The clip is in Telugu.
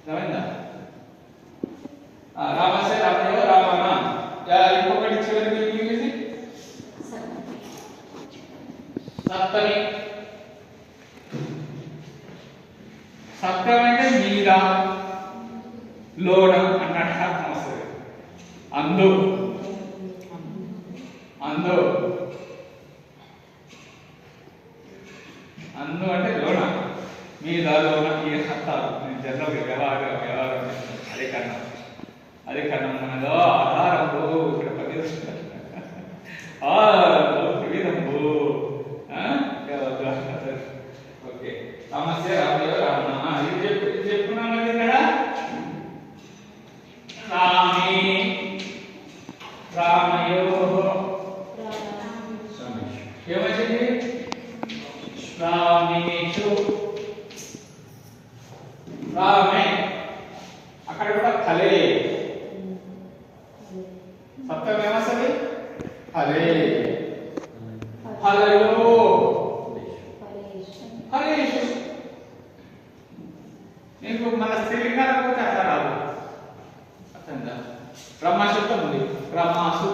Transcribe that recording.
అర్థమైందా? రామస్య రామయో రామణ. ఇంకొకటి చివరికి ఇంగ్లీష్ సప్తమి. సప్తమి అంటే మీద లోడ అన్నట్టు అర్థం వస్తుంది. అందు అందు అందు అంటే లోన, మీద లోన ఈ అర్థాలు జనరల్ వ్యవహారం అదే కన్నం మనలో ఆధారంలో ఇక్కడ పనిచేస్తుంది. విధంబు. ఓకే, సమస్య రామయో రావణ. ఇది చెప్పుకున్నాం కదా ఇక్కడ. రామే రామయో ఏమొచ్చింది? రామేషు. రామే అక్కడ కూడా ఫలే. సప్తమి ఏమొస్తుంది? ఫలే. ఫలలో ఫలేషు. నీకు మన స్త్రీలింగాలకు పోతే అట్లా రాదు. అర్థంగా? బ్రహ్మశబ్దం ఉంది. బ్రహ్మాసు